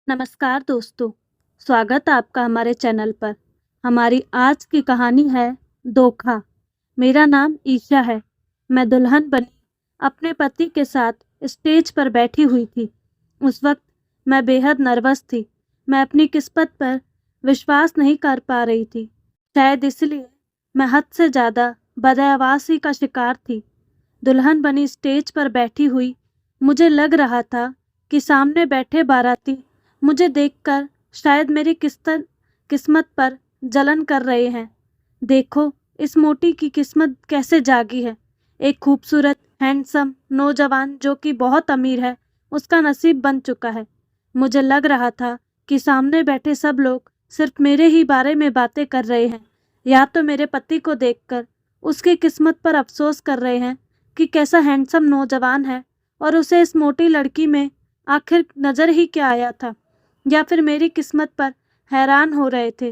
नमस्कार दोस्तों, स्वागत है आपका हमारे चैनल पर। हमारी आज की कहानी है धोखा। मेरा नाम ईशा है। मैं दुल्हन बनी अपने पति के साथ स्टेज पर बैठी हुई थी। उस वक्त मैं बेहद नर्वस थी। मैं अपनी किस्मत पर विश्वास नहीं कर पा रही थी। शायद इसलिए मैं हद से ज़्यादा बदहवासी का शिकार थी। दुल्हन बनी स्टेज पर बैठी हुई मुझे लग रहा था कि सामने बैठे बाराती मुझे देखकर शायद मेरी किस्मत पर जलन कर रहे हैं। देखो, इस मोटी की किस्मत कैसे जागी है। एक खूबसूरत हैंडसम नौजवान जो कि बहुत अमीर है, उसका नसीब बन चुका है। मुझे लग रहा था कि सामने बैठे सब लोग सिर्फ मेरे ही बारे में बातें कर रहे हैं, या तो मेरे पति को देखकर उसकी किस्मत पर अफसोस कर रहे हैं कि कैसा हैंडसम नौजवान है और उसे इस मोटी लड़की में आखिर नज़र ही क्या आया था, या फिर मेरी किस्मत पर हैरान हो रहे थे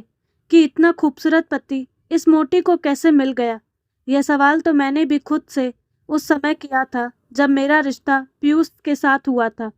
कि इतना खूबसूरत पति इस मोटी को कैसे मिल गया। यह सवाल तो मैंने भी खुद से उस समय किया था जब मेरा रिश्ता पीयूष के साथ हुआ था।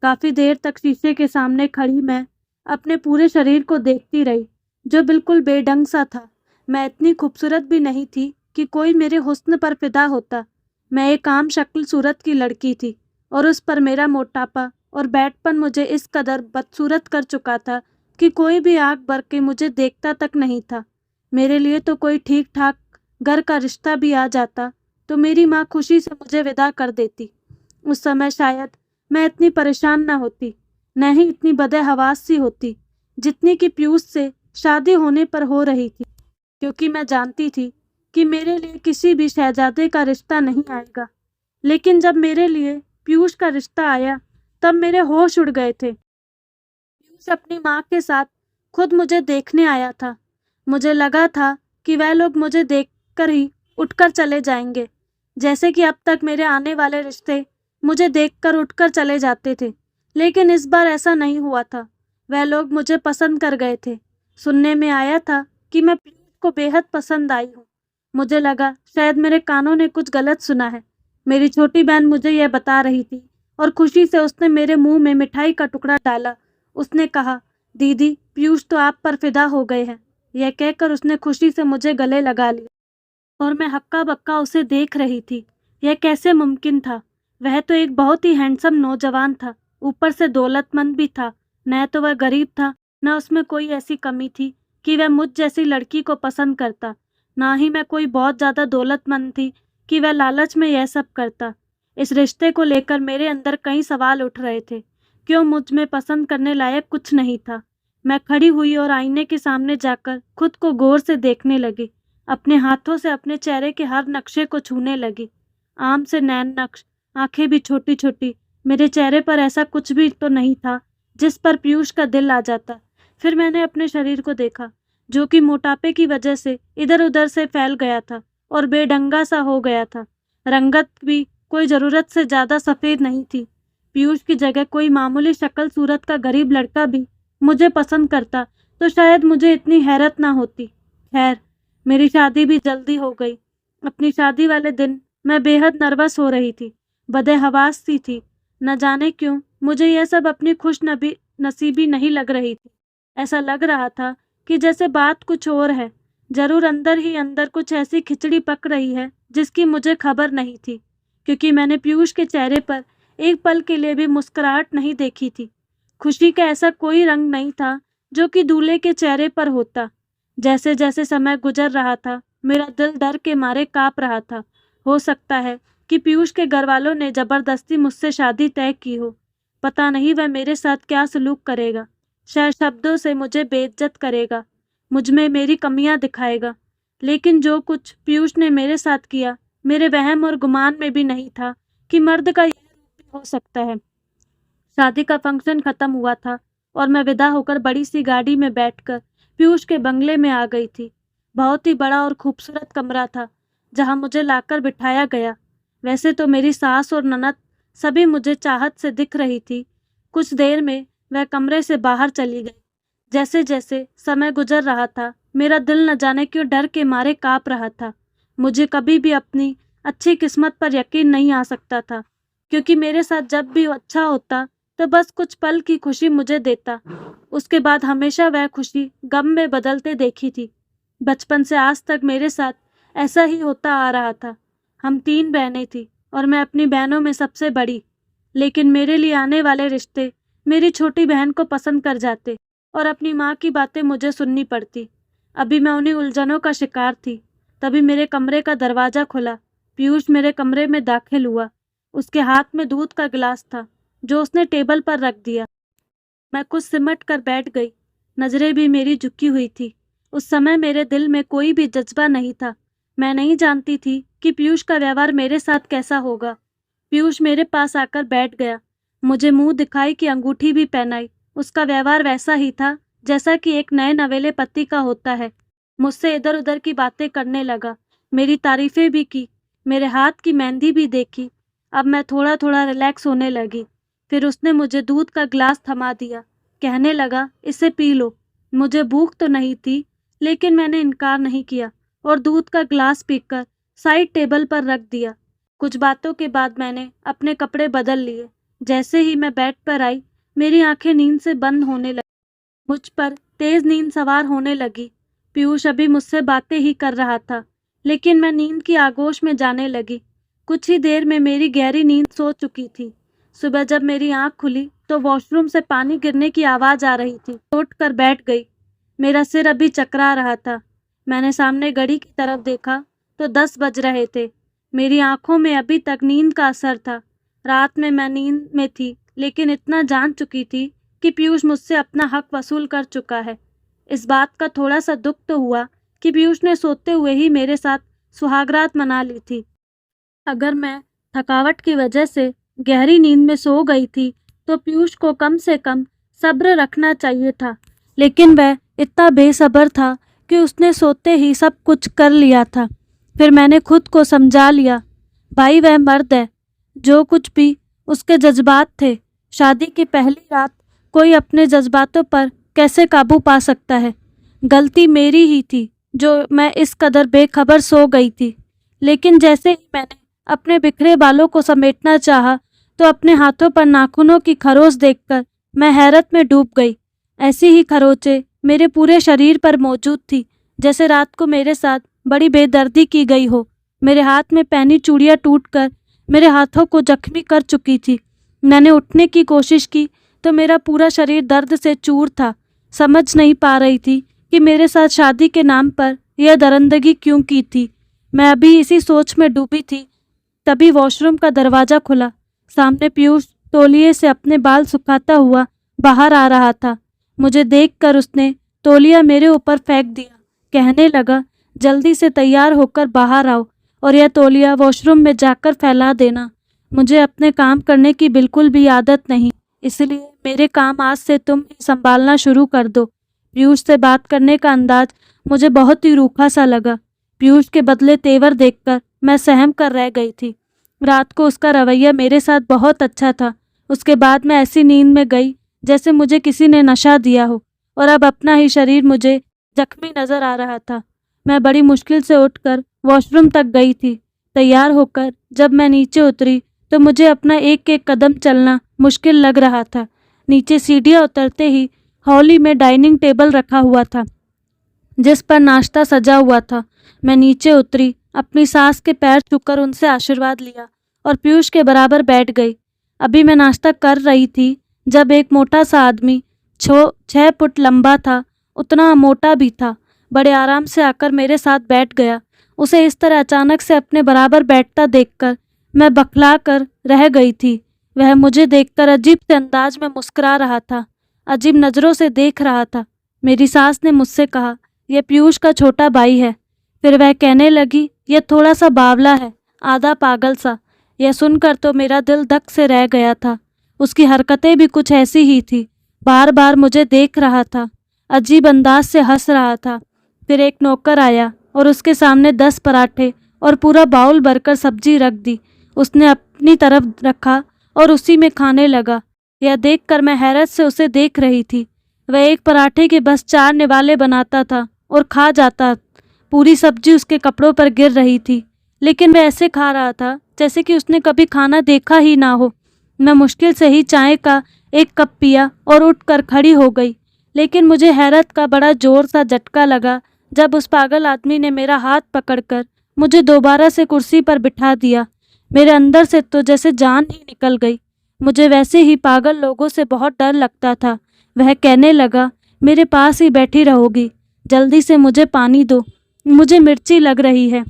काफ़ी देर तक शीशे के सामने खड़ी मैं अपने पूरे शरीर को देखती रही, जो बिल्कुल बेढंग सा था। मैं इतनी खूबसूरत भी नहीं थी कि कोई मेरे हुस्न पर फिदा होता। मैं एक आम शक्ल सूरत की लड़की थी और उस पर मेरा मोटापा और बैठपन मुझे इस कदर बदसूरत कर चुका था कि कोई भी आंख भर के मुझे देखता तक नहीं था। मेरे लिए तो कोई ठीक ठाक घर का रिश्ता भी आ जाता तो मेरी माँ खुशी से मुझे विदा कर देती। उस समय शायद मैं इतनी परेशान न होती, न ही इतनी बदहवास सी होती जितनी कि पीयूष से शादी होने पर हो रही थी, क्योंकि मैं जानती थी कि मेरे लिए किसी भी शहजादे का रिश्ता नहीं आएगा। लेकिन जब मेरे लिए पीयूष का रिश्ता आया तब मेरे होश उड़ गए थे। पीयूष अपनी माँ के साथ खुद मुझे देखने आया था। मुझे लगा था कि वह लोग मुझे देखकर ही उठकर चले जाएंगे, जैसे कि अब तक मेरे आने वाले रिश्ते मुझे देखकर उठकर चले जाते थे। लेकिन इस बार ऐसा नहीं हुआ था। वह लोग मुझे पसंद कर गए थे। सुनने में आया था कि मैं पीयूष को बेहद पसंद आई हूँ। मुझे लगा शायद मेरे कानों ने कुछ गलत सुना है। मेरी छोटी बहन मुझे यह बता रही थी और खुशी से उसने मेरे मुंह में मिठाई का टुकड़ा डाला। उसने कहा, दीदी, पीयूष तो आप पर फिदा हो गए हैं। यह कहकर उसने खुशी से मुझे गले लगा लिया और मैं हक्का बक्का उसे देख रही थी। यह कैसे मुमकिन था? वह तो एक बहुत ही हैंडसम नौजवान था, ऊपर से दौलतमंद भी था। न तो वह गरीब था, न उसमें कोई ऐसी कमी थी कि वह मुझ जैसी लड़की को पसंद करता। ना ही मैं कोई बहुत ज़्यादा दौलतमंद थी कि वह लालच में यह सब करता। इस रिश्ते को लेकर मेरे अंदर कई सवाल उठ रहे थे। क्यों मुझ में पसंद करने लायक कुछ नहीं था? मैं खड़ी हुई और आईने के सामने जाकर खुद को गौर से देखने लगी। अपने हाथों से अपने चेहरे के हर नक्शे को छूने लगी। आम से नैन नक्श, आंखें भी छोटी छोटी। मेरे चेहरे पर ऐसा कुछ भी तो नहीं था जिस पर पीयूष का दिल आ जाता। फिर मैंने अपने शरीर को देखा, जो कि मोटापे की वजह से इधर उधर से फैल गया था और बेढंगा सा हो गया था। रंगत भी कोई ज़रूरत से ज़्यादा सफ़ेद नहीं थी। पीयूष की जगह कोई मामूली शक्ल सूरत का गरीब लड़का भी मुझे पसंद करता तो शायद मुझे इतनी हैरत ना होती। खैर, मेरी शादी भी जल्दी हो गई। अपनी शादी वाले दिन मैं बेहद नर्वस हो रही थी, बदहवास सी थी। न जाने क्यों मुझे यह सब अपनी खुश नसीबी नहीं लग रही थी। ऐसा लग रहा था कि जैसे बात कुछ और है। जरूर अंदर ही अंदर कुछ ऐसी खिचड़ी पक रही है जिसकी मुझे खबर नहीं थी, क्योंकि मैंने पीयूष के चेहरे पर एक पल के लिए भी मुस्कुराहट नहीं देखी थी। खुशी का ऐसा कोई रंग नहीं था जो कि दूल्हे के चेहरे पर होता। जैसे जैसे समय गुजर रहा था, मेरा दिल डर के मारे कांप रहा था। हो सकता है कि पीयूष के घर वालों ने जबरदस्ती मुझसे शादी तय की हो। पता नहीं वह मेरे साथ क्या सलूक करेगा। शायद शब्दों से मुझे बेइज्जत करेगा, मुझ में मेरी कमियां दिखाएगा। लेकिन जो कुछ पीयूष ने मेरे साथ किया, मेरे वहम और गुमान में भी नहीं था कि मर्द का यह रूप भी हो सकता है। शादी का फंक्शन खत्म हुआ था और मैं विदा होकर बड़ी सी गाड़ी में बैठकर पीयूष के बंगले में आ गई थी। बहुत ही बड़ा और खूबसूरत कमरा था जहां मुझे लाकर बिठाया गया। वैसे तो मेरी सास और ननद सभी मुझे चाहत से दिख रही थी। कुछ देर में वह कमरे से बाहर चली गई। जैसे जैसे समय गुजर रहा था, मेरा दिल न जाने क्यों डर के मारे कांप रहा था। मुझे कभी भी अपनी अच्छी किस्मत पर यकीन नहीं आ सकता था, क्योंकि मेरे साथ जब भी अच्छा होता तो बस कुछ पल की खुशी मुझे देता। उसके बाद हमेशा वह खुशी गम में बदलते देखी थी। बचपन से आज तक मेरे साथ ऐसा ही होता आ रहा था। हम 3 बहनें थीं और मैं अपनी बहनों में सबसे बड़ी। लेकिन मेरे लिए आने वाले रिश्ते मेरी छोटी बहन को पसंद कर जाते और अपनी माँ की बातें मुझे सुननी पड़ती। अभी मैं उन्हीं उलझनों का शिकार थी। तभी मेरे कमरे का दरवाज़ा खुला। पीयूष मेरे कमरे में दाखिल हुआ। उसके हाथ में दूध का गिलास था, जो उसने टेबल पर रख दिया। मैं कुछ सिमट कर बैठ गई। नज़रें भी मेरी झुकी हुई थी। उस समय मेरे दिल में कोई भी जज्बा नहीं था। मैं नहीं जानती थी कि पीयूष का व्यवहार मेरे साथ कैसा होगा। पीयूष मेरे पास आकर बैठ गया। मुझे मुंह दिखाई की अंगूठी भी पहनाई। उसका व्यवहार वैसा ही था जैसा कि एक नए नवेले पति का होता है। मुझसे इधर उधर की बातें करने लगा। मेरी तारीफें भी की। मेरे हाथ की मेहंदी भी देखी। अब मैं थोड़ा थोड़ा रिलैक्स होने लगी। फिर उसने मुझे दूध का गिलास थमा दिया। कहने लगा, इसे पी लो। मुझे भूख तो नहीं थी, लेकिन मैंने इनकार नहीं किया और दूध का गिलास पीकर साइड टेबल पर रख दिया। कुछ बातों के बाद मैंने अपने कपड़े बदल लिए। जैसे ही मैं बेड पर आई, मेरी आंखें नींद से बंद होने लगी। मुझ पर तेज नींद सवार होने लगी। पीयूष अभी मुझसे बातें ही कर रहा था, लेकिन मैं नींद की आगोश में जाने लगी। कुछ ही देर में मेरी गहरी नींद सो चुकी थी। सुबह जब मेरी आंख खुली तो वॉशरूम से पानी गिरने की आवाज़ आ रही थी। उठकर बैठ गई। मेरा सिर अभी चकरा रहा था। मैंने सामने घड़ी की तरफ देखा तो 10 बज रहे थे। मेरी आंखों में अभी तक नींद का असर था। रात में मैं नींद में थी, लेकिन इतना जान चुकी थी कि पीयूष मुझसे अपना हक वसूल कर चुका है। इस बात का थोड़ा सा दुख तो हुआ कि पीयूष ने सोते हुए ही मेरे साथ सुहागरात मना ली थी। अगर मैं थकावट की वजह से गहरी नींद में सो गई थी तो पीयूष को कम से कम सब्र रखना चाहिए था, लेकिन वह इतना बेसब्र था कि उसने सोते ही सब कुछ कर लिया था। फिर मैंने खुद को समझा लिया, भाई वह मर्द है। जो कुछ भी उसके जज्बात थे, शादी की पहली रात कोई अपने जज्बातों पर कैसे काबू पा सकता है। गलती मेरी ही थी जो मैं इस कदर बेखबर सो गई थी। लेकिन जैसे ही मैंने अपने बिखरे बालों को समेटना चाहा तो अपने हाथों पर नाखूनों की खरोच देखकर मैं हैरत में डूब गई। ऐसी ही खरोचें मेरे पूरे शरीर पर मौजूद थी, जैसे रात को मेरे साथ बड़ी बेदर्दी की गई हो। मेरे हाथ में पहनी चूड़ियाँ टूटकर मेरे हाथों को जख्मी कर चुकी थी। मैंने उठने की कोशिश की तो मेरा पूरा शरीर दर्द से चूर था। समझ नहीं पा रही थी कि मेरे साथ शादी के नाम पर यह दरिंदगी क्यों की थी। मैं अभी इसी सोच में डूबी थी, तभी वॉशरूम का दरवाज़ा खुला। सामने पीयूष तौलिए से अपने बाल सुखाता हुआ बाहर आ रहा था। मुझे देखकर उसने तौलिया मेरे ऊपर फेंक दिया। कहने लगा, जल्दी से तैयार होकर बाहर आओ और यह तौलिया वॉशरूम में जाकर फैला देना। मुझे अपने काम करने की बिल्कुल भी आदत नहीं, इसलिए मेरे काम आज से तुम ही संभालना शुरू कर दो। पीयूष से बात करने का अंदाज मुझे बहुत ही रूखा सा लगा। पीयूष के बदले तेवर देखकर मैं सहम कर रह गई थी। रात को उसका रवैया मेरे साथ बहुत अच्छा था। उसके बाद मैं ऐसी नींद में गई जैसे मुझे किसी ने नशा दिया हो और अब अपना ही शरीर मुझे जख्मी नजर आ रहा था। मैं बड़ी मुश्किल से उठकर वॉशरूम तक गई थी। तैयार होकर जब मैं नीचे उतरी तो मुझे अपना एक एक कदम चलना मुश्किल लग रहा था। नीचे सीढ़ियाँ उतरते ही हॉली में डाइनिंग टेबल रखा हुआ था, जिस पर नाश्ता सजा हुआ था। मैं नीचे उतरी, अपनी सास के पैर छूकर उनसे आशीर्वाद लिया और पीयूष के बराबर बैठ गई। अभी मैं नाश्ता कर रही थी जब एक मोटा सा आदमी 6 फुट लंबा था, उतना मोटा भी था, बड़े आराम से आकर मेरे साथ बैठ गया। उसे इस तरह अचानक से अपने बराबर बैठता देखकर मैं बखला कर रह गई थी। वह मुझे देखकर अजीब से अंदाज में मुस्कुरा रहा था, अजीब नज़रों से देख रहा था। मेरी सास ने मुझसे कहा, यह पीयूष का छोटा भाई है। फिर वह कहने लगी, यह थोड़ा सा बावला है, आधा पागल सा। यह सुनकर तो मेरा दिल धक से रह गया था। उसकी हरकतें भी कुछ ऐसी ही थी, बार बार मुझे देख रहा था, अजीब अंदाज से हंस रहा था। फिर एक नौकर आया और उसके सामने 10 पराठे और पूरा बाउल भरकर सब्जी रख दी। उसने अपनी तरफ रखा और उसी में खाने लगा। यह देखकर मैं हैरत से उसे देख रही थी। वह एक पराठे के बस 4 निवाले बनाता था और खा जाता। पूरी सब्जी उसके कपड़ों पर गिर रही थी, लेकिन वह ऐसे खा रहा था जैसे कि उसने कभी खाना देखा ही ना हो। मैं मुश्किल से ही चाय का एक कप पिया और उठकर खड़ी हो गई। लेकिन मुझे हैरत का बड़ा जोर सा झटका लगा जब उस पागल आदमी ने मेरा हाथ पकड़कर मुझे दोबारा से कुर्सी पर बिठा दिया। मेरे अंदर से तो जैसे जान ही निकल गई। मुझे वैसे ही पागल लोगों से बहुत डर लगता था। वह कहने लगा, मेरे पास ही बैठी रहोगी, जल्दी से मुझे पानी दो, मुझे मिर्ची लग रही है।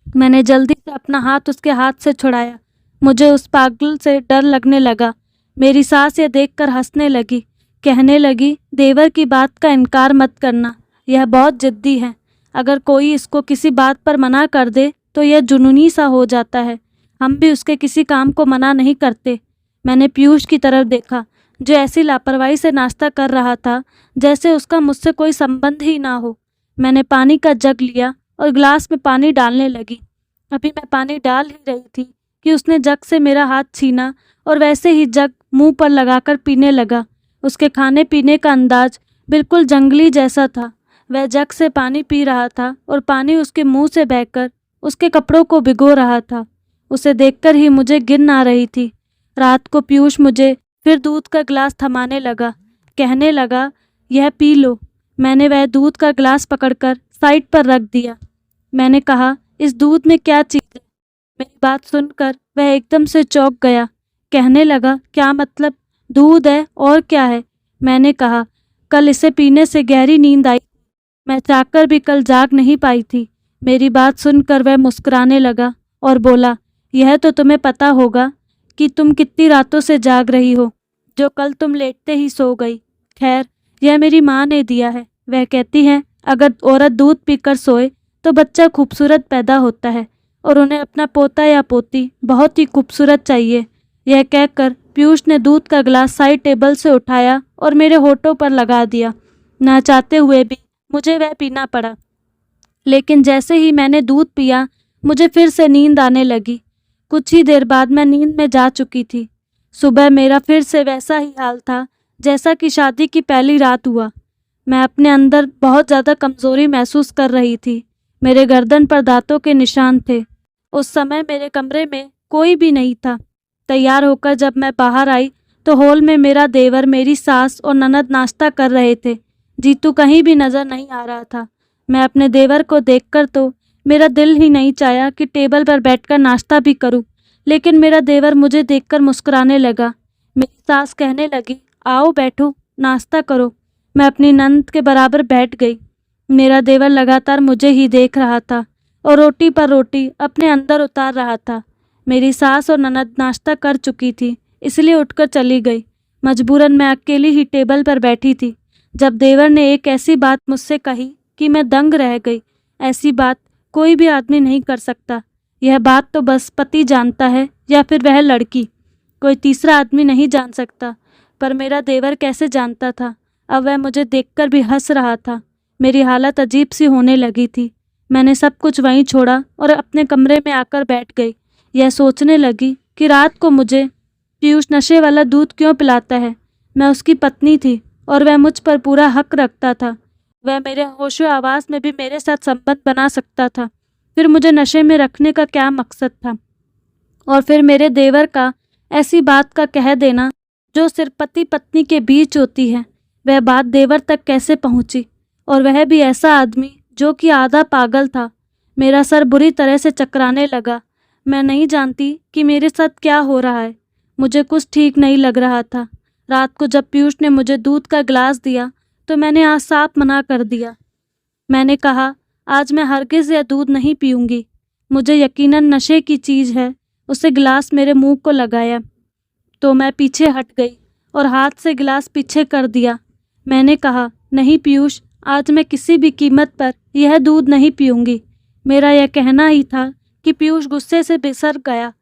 मैंने जल्दी से अपना हाथ उसके हाथ से छुड़ाया। मुझे उस पागल से डर लगने लगा। मेरी सास ये देखकर हंसने लगी, कहने लगी, देवर की बात का इनकार मत करना, यह बहुत जिद्दी है। अगर कोई इसको किसी बात पर मना कर दे तो यह जुनूनी सा हो जाता है। हम भी उसके किसी काम को मना नहीं करते। मैंने पीयूष की तरफ देखा, जो ऐसी लापरवाही से नाश्ता कर रहा था जैसे उसका मुझसे कोई संबंध ही ना हो। मैंने पानी का जग लिया और गिलास में पानी डालने लगी। अभी मैं पानी डाल ही रही थी कि उसने जग से मेरा हाथ छीना और वैसे ही जग मुंह पर लगाकर पीने लगा। उसके खाने पीने का अंदाज बिल्कुल जंगली जैसा था। वह जग से पानी पी रहा था और पानी उसके मुंह से बहकर उसके कपड़ों को भिगो रहा था। उसे देखकर ही मुझे घिन आ रही थी। रात को पीयूष मुझे फिर दूध का गिलास थमाने लगा, कहने लगा, यह पी लो। मैंने वह दूध का गिलास पकड़कर साइड पर रख दिया। मैंने कहा, इस दूध में क्या चीज़ है? मेरी बात सुनकर वह एकदम से चौंक गया, कहने लगा, क्या मतलब? दूध है और क्या है? मैंने कहा, कल इसे पीने से गहरी नींद आई, मैं चाहकर भी कल जाग नहीं पाई थी। मेरी बात सुनकर वह मुस्कुराने लगा और बोला, यह तो तुम्हें पता होगा कि तुम कितनी रातों से जाग रही हो, जो कल तुम लेटते ही सो गई। खैर, यह मेरी माँ ने दिया है। वह कहती है, अगर औरत दूध पीकर सोए तो बच्चा खूबसूरत पैदा होता है और उन्हें अपना पोता या पोती बहुत ही खूबसूरत चाहिए। यह कहकर पीयूष ने दूध का गिलास साइड टेबल से उठाया और मेरे होठों पर लगा दिया। ना चाहते हुए भी मुझे वह पीना पड़ा। लेकिन जैसे ही मैंने दूध पिया, मुझे फिर से नींद आने लगी। कुछ ही देर बाद मैं नींद में जा चुकी थी। सुबह मेरा फिर से वैसा ही हाल था जैसा कि शादी की पहली रात हुआ। मैं अपने अंदर बहुत ज़्यादा कमज़ोरी महसूस कर रही थी। मेरे गर्दन पर दांतों के निशान थे। उस समय मेरे कमरे में कोई भी नहीं था। तैयार होकर जब मैं बाहर आई तो हॉल में मेरा देवर, मेरी सास और ननद नाश्ता कर रहे थे। जीतू कहीं भी नज़र नहीं आ रहा था। मैं अपने देवर को देखकर तो मेरा दिल ही नहीं चाहा कि टेबल पर बैठकर नाश्ता भी करूं, लेकिन मेरा देवर मुझे देखकर मुस्कुराने लगा। मेरी सास कहने लगी, आओ बैठो, नाश्ता करो। मैं अपनी ननद के बराबर बैठ गई। मेरा देवर लगातार मुझे ही देख रहा था और रोटी पर रोटी अपने अंदर उतार रहा था। मेरी सास और ननद नाश्ता कर चुकी थी, इसलिए उठकर चली गई। मजबूरन मैं अकेली ही टेबल पर बैठी थी जब देवर ने एक ऐसी बात मुझसे कही कि मैं दंग रह गई। ऐसी बात कोई भी आदमी नहीं कर सकता। यह बात तो बस पति जानता है या फिर वह लड़की, कोई तीसरा आदमी नहीं जान सकता। पर मेरा देवर कैसे जानता था? अब वह मुझे देखकर भी हंस रहा था। मेरी हालत अजीब सी होने लगी थी। मैंने सब कुछ वहीं छोड़ा और अपने कमरे में आकर बैठ गई। यह सोचने लगी कि रात को मुझे पीयूष नशे वाला दूध क्यों पिलाता है। मैं उसकी पत्नी थी और वह मुझ पर पूरा हक रखता था। वह मेरे होशो आवाज़ में भी मेरे साथ संबंध बना सकता था। फिर मुझे नशे में रखने का क्या मकसद था? और फिर मेरे देवर का ऐसी बात का कह देना जो सिर्फ पति पत्नी के बीच होती है, वह बात देवर तक कैसे पहुंची? और वह भी ऐसा आदमी जो कि आधा पागल था। मेरा सर बुरी तरह से चकराने लगा। मैं नहीं जानती कि मेरे साथ क्या हो रहा है। मुझे कुछ ठीक नहीं लग रहा था। रात को जब पीयूष ने मुझे दूध का गिलास दिया तो मैंने आज साफ मना कर दिया। मैंने कहा, आज मैं हरगिज़ यह दूध नहीं पीऊँगी। मुझे यकीनन नशे की चीज़ है। उसे गिलास मेरे मुंह को लगाया तो मैं पीछे हट गई और हाथ से गिलास पीछे कर दिया। मैंने कहा, नहीं पीयूष, आज मैं किसी भी कीमत पर यह दूध नहीं पीऊँगी। मेरा यह कहना ही था कि पीयूष गुस्से से बिसर गया।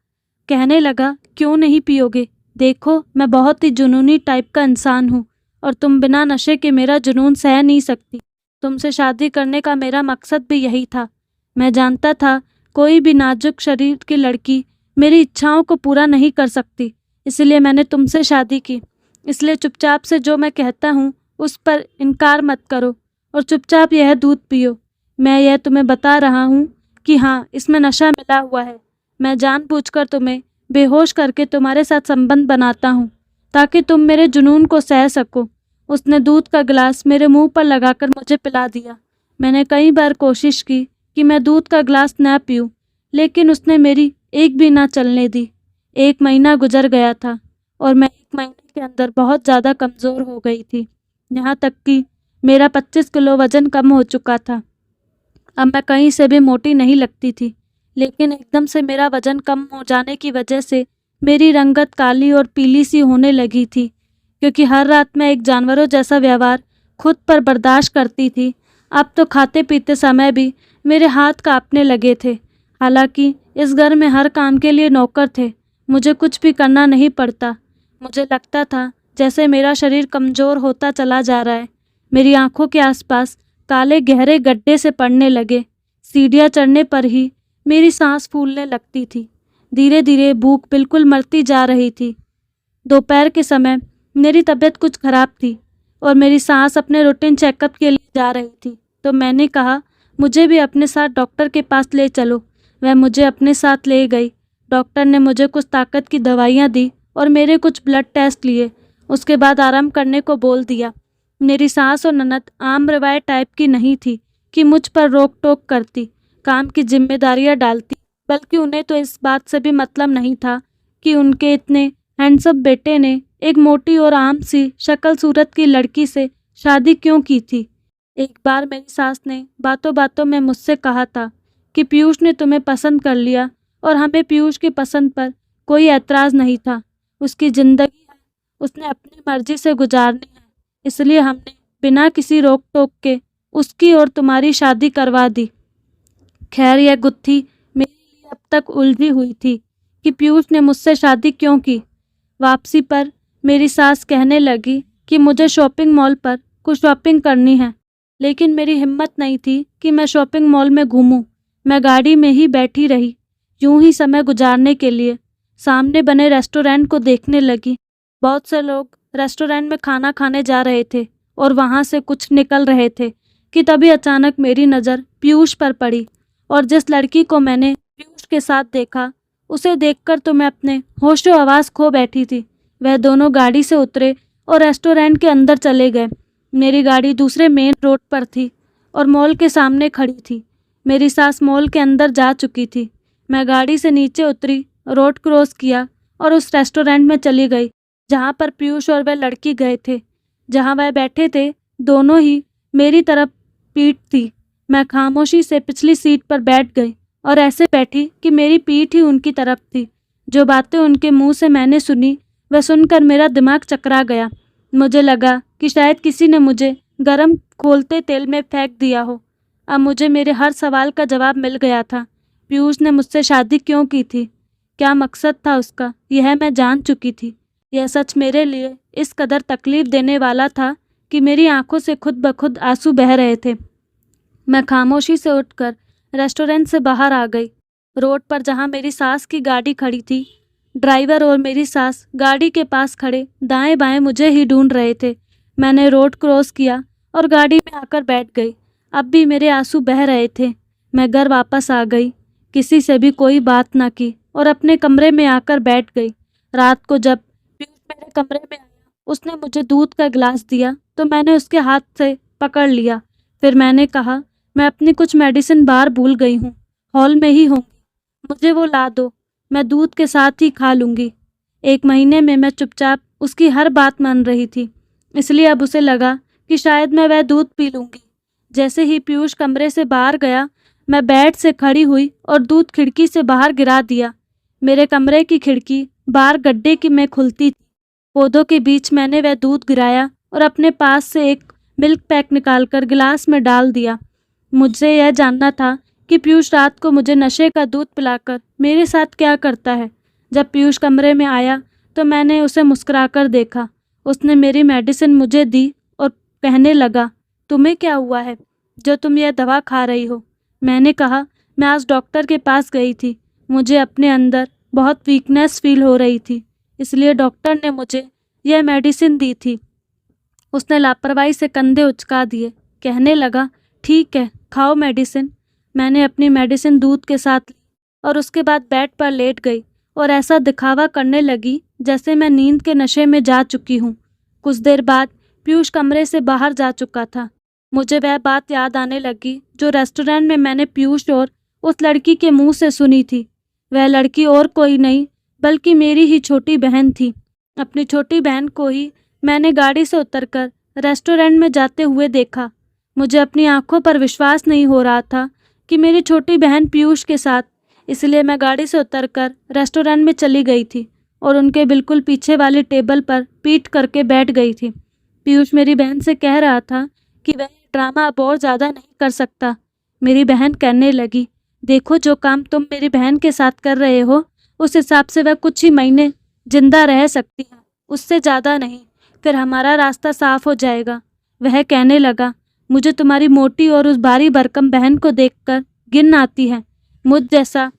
कहने लगा, क्यों नहीं पियोगे? देखो, मैं बहुत ही जुनूनी टाइप का इंसान हूँ और तुम बिना नशे के मेरा जुनून सह नहीं सकती। तुमसे शादी करने का मेरा मकसद भी यही था। मैं जानता था कोई भी नाजुक शरीर की लड़की मेरी इच्छाओं को पूरा नहीं कर सकती, इसलिए मैंने तुमसे शादी की। इसलिए चुपचाप से जो मैं कहता हूँ उस पर इनकार मत करो और चुपचाप यह दूध पियो। मैं यह तुम्हें बता रहा हूँ कि हाँ, इसमें नशा मिला हुआ है। मैं जानबूझकर तुम्हें बेहोश करके तुम्हारे साथ संबंध बनाता हूँ। ताकि तुम मेरे जुनून को सह सको। उसने दूध का गिलास मेरे मुंह पर लगाकर मुझे पिला दिया। मैंने कई बार कोशिश की कि मैं दूध का गिलास न पीऊं, लेकिन उसने मेरी एक भी ना चलने दी। 1 महीना गुजर गया था और मैं 1 महीने के अंदर बहुत ज़्यादा कमज़ोर हो गई थी। यहाँ तक कि मेरा 25 किलो वज़न कम हो चुका था। अब मैं कहीं से भी मोटी नहीं लगती थी, लेकिन एकदम से मेरा वज़न कम हो जाने की वजह से मेरी रंगत काली और पीली सी होने लगी थी, क्योंकि हर रात मैं एक जानवरों जैसा व्यवहार खुद पर बर्दाश्त करती थी। अब तो खाते पीते समय भी मेरे हाथ कांपने लगे थे। हालांकि इस घर में हर काम के लिए नौकर थे, मुझे कुछ भी करना नहीं पड़ता। मुझे लगता था जैसे मेरा शरीर कमज़ोर होता चला जा रहा है। मेरी आंखों के आसपास काले गहरे गड्ढे से पड़ने लगे। सीढ़ियाँ चढ़ने पर ही मेरी सांस फूलने लगती थी। धीरे धीरे भूख बिल्कुल मरती जा रही थी। दोपहर के समय मेरी तबीयत कुछ खराब थी और मेरी सांस अपने रूटीन चेकअप के लिए जा रही थी, तो मैंने कहा मुझे भी अपने साथ डॉक्टर के पास ले चलो। वह मुझे अपने साथ ले गई। डॉक्टर ने मुझे कुछ ताकत की दवाइयाँ दी और मेरे कुछ ब्लड टेस्ट लिए। उसके बाद आराम करने को बोल दिया। मेरी सास और ननद आम रवायत टाइप की नहीं थी कि मुझ पर रोक टोक करती, काम की जिम्मेदारियां डालती, बल्कि उन्हें तो इस बात से भी मतलब नहीं था कि उनके इतने हैंडसम बेटे ने एक मोटी और आम सी शक्ल सूरत की लड़की से शादी क्यों की थी। एक बार मेरी सास ने बातों बातों में मुझसे कहा था कि पीयूष ने तुम्हें पसंद कर लिया और हमें पीयूष की पसंद पर कोई ऐतराज़ नहीं था। उसकी ज़िंदगी है, उसने अपनी मर्जी से गुजारनी है, इसलिए हमने बिना किसी रोक टोक के उसकी और तुम्हारी शादी करवा दी। खैर, यह गुत्थी मेरे लिए अब तक उलझी हुई थी कि पीयूष ने मुझसे शादी क्यों की। वापसी पर मेरी सास कहने लगी कि मुझे शॉपिंग मॉल पर कुछ शॉपिंग करनी है, लेकिन मेरी हिम्मत नहीं थी कि मैं शॉपिंग मॉल में घूमूं। मैं गाड़ी में ही बैठी रही, यूं ही समय गुजारने के लिए। सामने बने रेस्टोरेंट को देखने लगी। बहुत से लोग रेस्टोरेंट में खाना खाने जा रहे थे और वहाँ से कुछ निकल रहे थे कि तभी अचानक मेरी नज़र पीयूष पर पड़ी। और जिस लड़की को मैंने पीयूष के साथ देखा, उसे देखकर तो मैं अपने होशो हवास खो बैठी थी। वह दोनों गाड़ी से उतरे और रेस्टोरेंट के अंदर चले गए। मेरी गाड़ी दूसरे मेन रोड पर थी और मॉल के सामने खड़ी थी। मेरी सास मॉल के अंदर जा चुकी थी। मैं गाड़ी से नीचे उतरी, रोड क्रॉस किया और उस रेस्टोरेंट में चली गई जहाँ पर पीयूष और वह लड़की गए थे। जहाँ वह बैठे थे, दोनों ही मेरी तरफ पीठ थी। मैं खामोशी से पिछली सीट पर बैठ गई और ऐसे बैठी कि मेरी पीठ ही उनकी तरफ थी। जो बातें उनके मुंह से मैंने सुनी, वह सुनकर मेरा दिमाग चकरा गया। मुझे लगा कि शायद किसी ने मुझे गरम खोलते तेल में फेंक दिया हो। अब मुझे मेरे हर सवाल का जवाब मिल गया था। पीयूष ने मुझसे शादी क्यों की थी, क्या मकसद था उसका, यह मैं जान चुकी थी। यह सच मेरे लिए इस कदर तकलीफ देने वाला था कि मेरी आंखों से खुद ब खुद आंसू बह रहे थे। मैं खामोशी से उठकर रेस्टोरेंट से बाहर आ गई। रोड पर जहाँ मेरी सास की गाड़ी खड़ी थी, ड्राइवर और मेरी सास गाड़ी के पास खड़े दाएं बाएं मुझे ही ढूंढ रहे थे। मैंने रोड क्रॉस किया और गाड़ी में आकर बैठ गई। अब भी मेरे आंसू बह रहे थे। मैं घर वापस आ गई, किसी से भी कोई बात ना की और अपने कमरे में आकर बैठ गई। रात को जब पीयूष मेरे कमरे में आया, उसने मुझे दूध का गिलास दिया तो मैंने उसके हाथ से पकड़ लिया। फिर मैंने कहा, मैं अपनी कुछ मेडिसिन बाहर भूल गई हूँ, हॉल में ही होंगी, मुझे वो ला दो, मैं दूध के साथ ही खा लूँगी। 1 महीने में मैं चुपचाप उसकी हर बात मान रही थी, इसलिए अब उसे लगा कि शायद मैं वह दूध पी लूँगी। जैसे ही पीयूष कमरे से बाहर गया, मैं बेड से खड़ी हुई और दूध खिड़की से बाहर गिरा दिया। मेरे कमरे की खिड़की बाहर गड्ढे की में खुलती थी। पौधों के बीच मैंने वह दूध गिराया और अपने पास से एक मिल्क पैक निकालकर गिलास में डाल दिया। मुझे यह जानना था कि पीयूष रात को मुझे नशे का दूध पिलाकर मेरे साथ क्या करता है। जब पीयूष कमरे में आया तो मैंने उसे मुस्कुराकर देखा। उसने मेरी मेडिसिन मुझे दी और कहने लगा, तुम्हें क्या हुआ है जो तुम यह दवा खा रही हो। मैंने कहा, मैं आज डॉक्टर के पास गई थी, मुझे अपने अंदर बहुत वीकनेस फील हो रही थी, इसलिए डॉक्टर ने मुझे यह मेडिसिन दी थी। उसने लापरवाही से कंधे उचका दिए, कहने लगा, ठीक है, खाओ मेडिसिन। मैंने अपनी मेडिसिन दूध के साथ ली और उसके बाद बेड पर लेट गई और ऐसा दिखावा करने लगी जैसे मैं नींद के नशे में जा चुकी हूँ। कुछ देर बाद पीयूष कमरे से बाहर जा चुका था। मुझे वह बात याद आने लगी जो रेस्टोरेंट में मैंने पीयूष और उस लड़की के मुंह से सुनी थी। वह लड़की और कोई नहीं बल्कि मेरी ही छोटी बहन थी। अपनी छोटी बहन को ही मैंने गाड़ी से उतरकर रेस्टोरेंट में जाते हुए देखा। मुझे अपनी आंखों पर विश्वास नहीं हो रहा था कि मेरी छोटी बहन पीयूष के साथ, इसलिए मैं गाड़ी से उतरकर रेस्टोरेंट में चली गई थी और उनके बिल्कुल पीछे वाली टेबल पर पीठ करके बैठ गई थी। पीयूष मेरी बहन से कह रहा था कि वह ड्रामा अब और ज़्यादा नहीं कर सकता। मेरी बहन कहने लगी, देखो जो काम तुम मेरी बहन के साथ कर रहे हो उस हिसाब से वह कुछ ही महीने जिंदा रह सकती है, उससे ज़्यादा नहीं, फिर हमारा रास्ता साफ हो जाएगा। वह कहने लगा, मुझे तुम्हारी मोटी और उस भारी भरकम बहन को देखकर घिन आती है। मुझ जैसा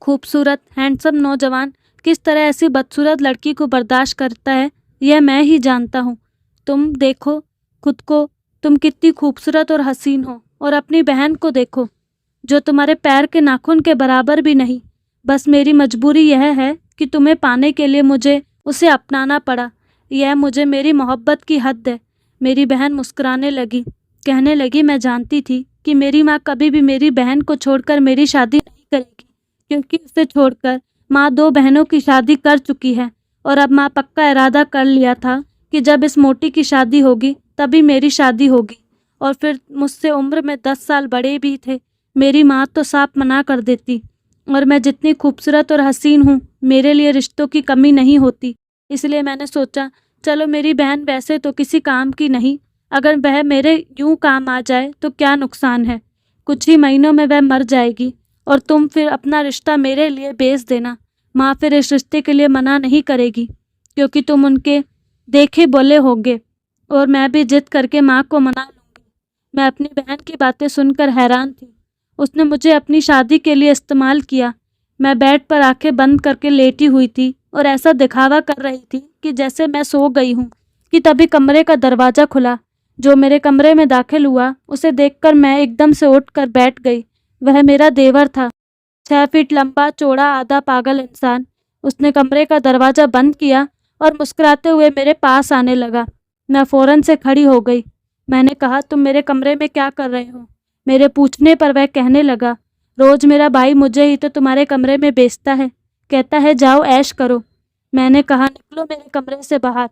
खूबसूरत हैंडसम नौजवान किस तरह ऐसी बदसूरत लड़की को बर्दाश्त करता है यह मैं ही जानता हूँ। तुम देखो खुद को, तुम कितनी खूबसूरत और हसीन हो, और अपनी बहन को देखो जो तुम्हारे पैर के नाखून के बराबर भी नहीं। बस मेरी मजबूरी यह है कि तुम्हें पाने के लिए मुझे उसे अपनाना पड़ा। यह मुझे मेरी मोहब्बत की हद है। मेरी बहन मुस्कुराने लगी, कहने लगी, मैं जानती थी कि मेरी माँ कभी भी मेरी बहन को छोड़कर मेरी शादी नहीं करेगी, क्योंकि उसे छोड़कर माँ 2 बहनों की शादी कर चुकी है और अब माँ पक्का इरादा कर लिया था कि जब इस मोटी की शादी होगी तभी मेरी शादी होगी। और फिर मुझसे उम्र में 10 साल बड़े भी थे। मेरी माँ तो साफ मना कर देती, और मैं जितनी खूबसूरत और हसीन हूँ मेरे लिए रिश्तों की कमी नहीं होती। इसलिए मैंने सोचा, चलो मेरी बहन वैसे तो किसी काम की नहीं, अगर वह मेरे यूं काम आ जाए तो क्या नुकसान है। कुछ ही महीनों में वह मर जाएगी और तुम फिर अपना रिश्ता मेरे लिए बेच देना। माँ फिर इस रिश्ते के लिए मना नहीं करेगी, क्योंकि तुम उनके देखे बोले होगे, और मैं भी जिद करके माँ को मना लूँगी। मैं अपनी बहन की बातें सुनकर हैरान थी। उसने मुझे अपनी शादी के लिए इस्तेमाल किया। मैं बेड पर आंखें बंद करके लेटी हुई थी और ऐसा दिखावा कर रही थी कि जैसे मैं सो गई हूँ कि तभी कमरे का दरवाज़ा खुला। जो मेरे कमरे में दाखिल हुआ उसे देखकर मैं एकदम से उठकर बैठ गई। वह मेरा देवर था, 6 फीट लंबा, चौड़ा, आधा पागल इंसान। उसने कमरे का दरवाज़ा बंद किया और मुस्कुराते हुए मेरे पास आने लगा। मैं फ़ौरन से खड़ी हो गई। मैंने कहा, तुम मेरे कमरे में क्या कर रहे हो? मेरे पूछने पर वह कहने लगा, रोज़ मेरा भाई मुझे ही तो तुम्हारे कमरे में बेचता है, कहता है जाओ ऐश करो। मैंने कहा, निकलो मेरे कमरे से बाहर।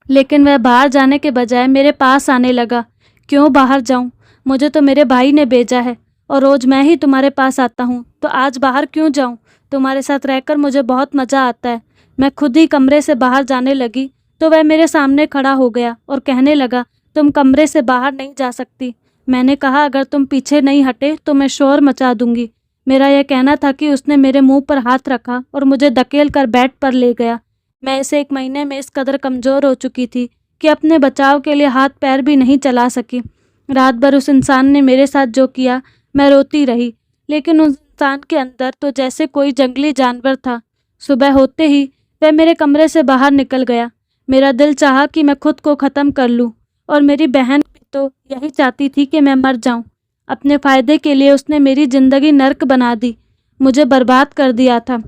लेकिन वह बाहर जाने के बजाय मेरे पास आने लगा। क्यों बाहर जाऊं? मुझे तो मेरे भाई ने भेजा है और रोज़ मैं ही तुम्हारे पास आता हूं, तो आज बाहर क्यों जाऊं? तुम्हारे साथ रहकर मुझे बहुत मज़ा आता है। मैं खुद ही कमरे से बाहर जाने लगी तो वह मेरे सामने खड़ा हो गया और कहने लगा, तुम कमरे से बाहर नहीं जा सकती। मैंने कहा, अगर तुम पीछे नहीं हटे तो मैं शोर मचा दूंगी। मेरा यह कहना था कि उसने मेरे मुंह पर हाथ रखा और मुझे धकेल कर बेड पर ले गया। मैं इसे 1 महीने में इस कदर कमज़ोर हो चुकी थी कि अपने बचाव के लिए हाथ पैर भी नहीं चला सकी। रात भर उस इंसान ने मेरे साथ जो किया, मैं रोती रही, लेकिन उस इंसान के अंदर तो जैसे कोई जंगली जानवर था। सुबह होते ही वह मेरे कमरे से बाहर निकल गया। मेरा दिल चाहा कि मैं खुद को ख़त्म कर लूं, और मेरी बहन भी तो यही चाहती थी कि मैं मर जाऊं। अपने फ़ायदे के लिए उसने मेरी ज़िंदगी नर्क बना दी, मुझे बर्बाद कर दिया था।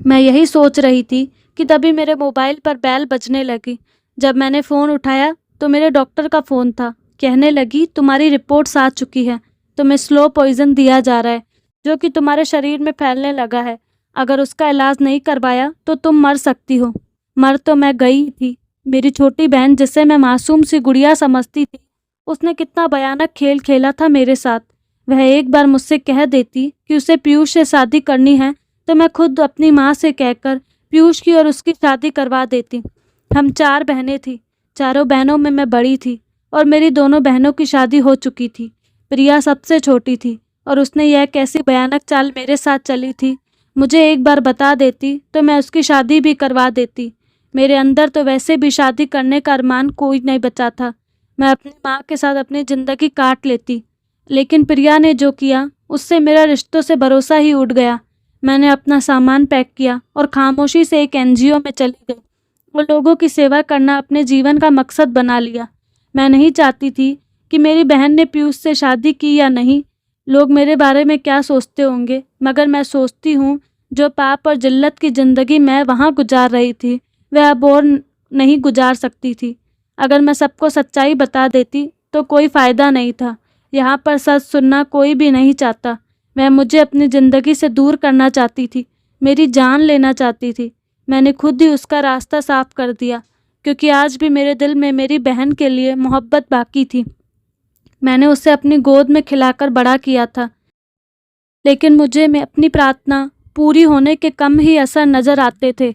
मैं यही सोच रही थी कि तभी मेरे मोबाइल पर बेल बजने लगी। जब मैंने फ़ोन उठाया तो मेरे डॉक्टर का फ़ोन था। कहने लगी, तुम्हारी रिपोर्ट्स आ चुकी है, तुम्हें स्लो पॉइज़न दिया जा रहा है जो कि तुम्हारे शरीर में फैलने लगा है। अगर उसका इलाज नहीं करवाया तो तुम मर सकती हो। मर तो मैं गई थी। मेरी छोटी बहन, जिसे मैं मासूम सी गुड़िया समझती थी, उसने कितना भयानक खेल खेला था मेरे साथ। वह एक बार मुझसे कह देती कि उसे पीयूष से शादी करनी है तो मैं खुद अपनी माँ से कहकर पीयूष की और उसकी शादी करवा देती। हम 4 बहनें थीं। चारों बहनों में मैं बड़ी थी और मेरी दोनों बहनों की शादी हो चुकी थी। प्रिया सबसे छोटी थी और उसने यह कैसी भयानक चाल मेरे साथ चली थी। मुझे एक बार बता देती तो मैं उसकी शादी भी करवा देती। मेरे अंदर तो वैसे भी शादी करने का अरमान कोई नहीं बचा था। मैं अपनी माँ के साथ अपनी ज़िंदगी काट लेती, लेकिन प्रिया ने जो किया उससे मेरा रिश्तों से भरोसा ही उठ गया। मैंने अपना सामान पैक किया और खामोशी से एक एनजीओ में चली गई और लोगों की सेवा करना अपने जीवन का मकसद बना लिया। मैं नहीं चाहती थी कि मेरी बहन ने पीयूष से शादी की या नहीं, लोग मेरे बारे में क्या सोचते होंगे, मगर मैं सोचती हूँ जो पाप और जिल्लत की ज़िंदगी मैं वहाँ गुजार रही थी, वह अब और नहीं गुजार सकती थी। अगर मैं सबको सच्चाई बता देती तो कोई फ़ायदा नहीं था। यहाँ पर सच सुनना कोई भी नहीं चाहता। वह मुझे अपनी ज़िंदगी से दूर करना चाहती थी, मेरी जान लेना चाहती थी। मैंने खुद ही उसका रास्ता साफ कर दिया, क्योंकि आज भी मेरे दिल में मेरी बहन के लिए मोहब्बत बाकी थी। मैंने उसे अपनी गोद में खिलाकर बड़ा किया था, लेकिन मुझे में अपनी प्रार्थना पूरी होने के कम ही असर नज़र आते थे,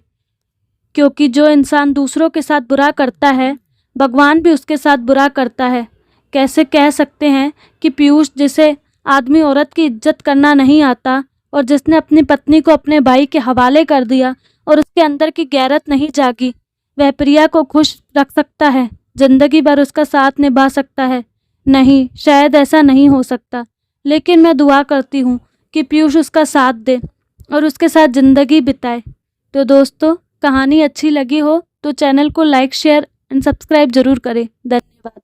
क्योंकि जो इंसान दूसरों के साथ बुरा करता है, भगवान भी उसके साथ बुरा करता है। कैसे कह सकते हैं कि पीयूष, जिसे आदमी औरत की इज्जत करना नहीं आता और जिसने अपनी पत्नी को अपने भाई के हवाले कर दिया और उसके अंदर की गैरत नहीं जागी, वह प्रिया को खुश रख सकता है, जिंदगी भर उसका साथ निभा सकता है? नहीं, शायद ऐसा नहीं हो सकता। लेकिन मैं दुआ करती हूँ कि पीयूष उसका साथ दे और उसके साथ ज़िंदगी बिताए। तो दोस्तों, कहानी अच्छी लगी हो तो चैनल को लाइक, शेयर एंड सब्सक्राइब ज़रूर करें। धन्यवाद।